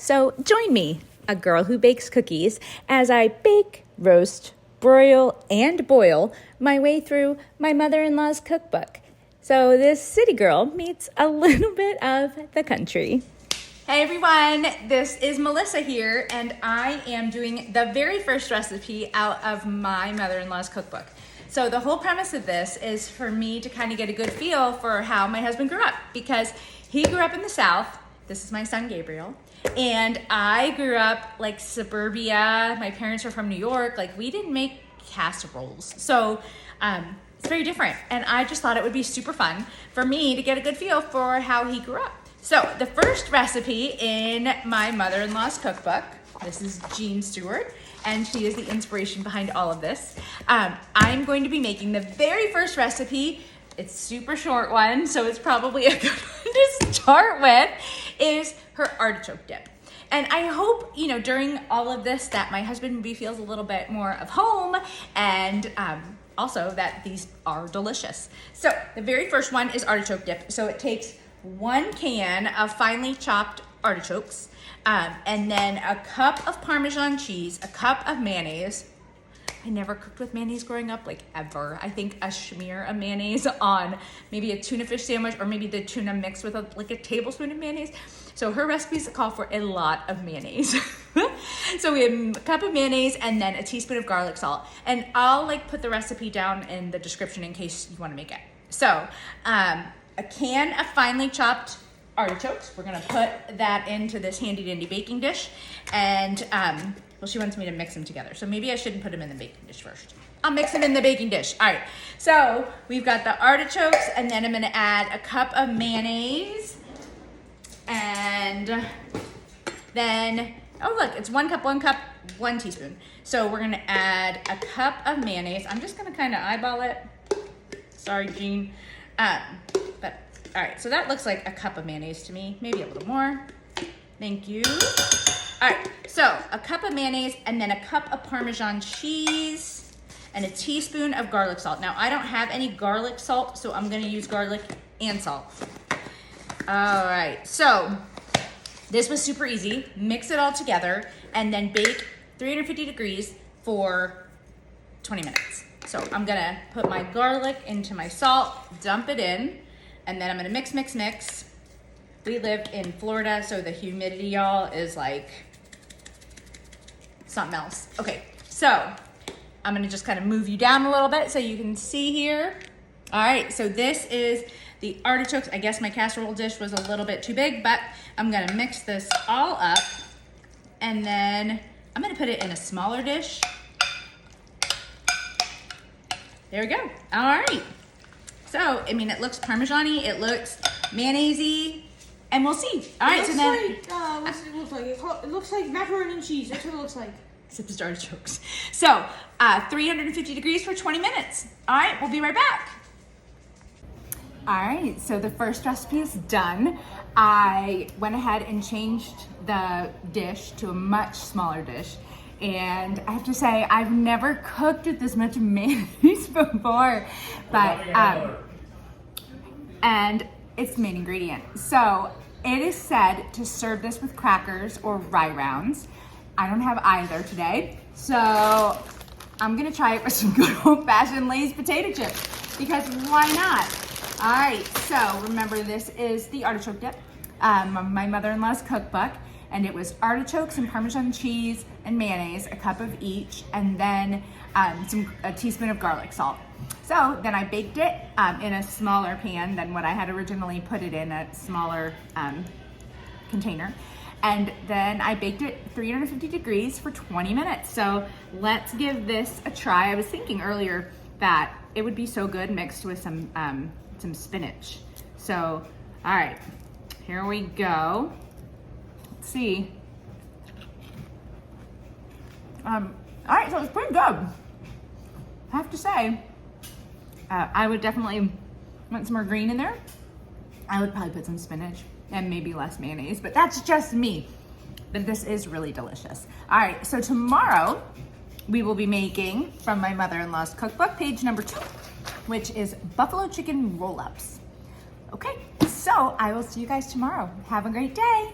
So join me, a girl who bakes cookies, as I bake, roast, broil, and boil my way through my mother-in-law's cookbook. So this city girl meets a little bit of the country. Hey everyone, this is Melissa here, and I am doing the very first recipe out of my mother-in-law's cookbook. So the whole premise of this is for me to kind of get a good feel for how my husband grew up, because he grew up in the South. This is my son Gabriel. And I grew up like suburbia. My parents are from New York. Like, we didn't make casseroles. So it's very different. And I just thought it would be super fun for me to get a good feel for how he grew up. So the first recipe in my mother-in-law's cookbook, this is Jean Stewart, and she is the inspiration behind all of this. I'm going to be making the very first recipe. It's a super short one, so it's probably a good one to start with, is her artichoke dip. And I hope, during all of this that my husband maybe feels a little bit more of home, and also that these are delicious. So the very first one is artichoke dip. So it takes 1 can of finely chopped artichokes, and then a cup of Parmesan cheese, a cup of mayonnaise. I never cooked with mayonnaise growing up, like ever. I think a smear of mayonnaise on maybe a tuna fish sandwich, or maybe the tuna mixed with a tablespoon of mayonnaise. So her recipes call for a lot of mayonnaise. So we have a cup of mayonnaise and then a teaspoon of garlic salt. And I'll put the recipe down in the description in case you want to make it. So a can of finely chopped artichokes. We're gonna put that into this handy dandy baking dish, and well, she wants me to mix them together, so maybe I shouldn't put them in the baking dish first. I'll mix them in the baking dish. All right, so we've got the artichokes, and then I'm gonna add a cup of mayonnaise, and then, oh look, it's 1 cup, 1 teaspoon. So we're gonna add a cup of mayonnaise. I'm just gonna kind of eyeball it. Sorry, Jean. But all right, so that looks like a cup of mayonnaise to me, maybe a little more. Thank you. All right, so a cup of mayonnaise, and then a cup of Parmesan cheese, and a teaspoon of garlic salt. Now, I don't have any garlic salt, so I'm gonna use garlic and salt. All right, so this was super easy. Mix it all together, and then bake 350 degrees for 20 minutes. So I'm gonna put my garlic into my salt, dump it in, and then I'm gonna mix, mix, mix. We live in Florida, so the humidity, y'all, is like something else. Okay, so I'm gonna just kind of move you down a little bit so you can see here. All right, so this is the artichokes. I guess my casserole dish was a little bit too big, but I'm gonna mix this all up, and then I'm gonna put it in a smaller dish. There we go. All right. So, I mean, it looks Parmesan-y, it looks mayonnaise-y, and we'll see. All right, so then... what's it look like? It looks like macaroni and cheese. That's what it looks like. Except it's artichokes. So, 350 degrees for 20 minutes. All right, we'll be right back. All right, so the first recipe is done. I went ahead and changed the dish to a much smaller dish. And I have to say, I've never cooked with this much mayonnaise before, but and it's the main ingredient. So it is said to serve this with crackers or Rye Rounds. I don't have either today, so I'm gonna try it with some good old-fashioned Lay's potato chips, because why not? All right, so remember, this is the artichoke dip, my mother-in-law's cookbook. And it was artichokes and Parmesan cheese and mayonnaise, a cup of each, and then a teaspoon of garlic salt. So then I baked it in a smaller pan than what I had originally put it in, a smaller container. And then I baked it 350 degrees for 20 minutes. So let's give this a try. I was thinking earlier that it would be so good mixed with some spinach. So, all right, here we go. See. All right, so it's pretty good. I have to say, I would definitely want some more green in there. I would probably put some spinach and maybe less mayonnaise, but that's just me. But this is really delicious. All right, so tomorrow we will be making, from my mother-in-law's cookbook, page number 2, which is buffalo chicken roll-ups. Okay, so I will see you guys tomorrow. Have a great day.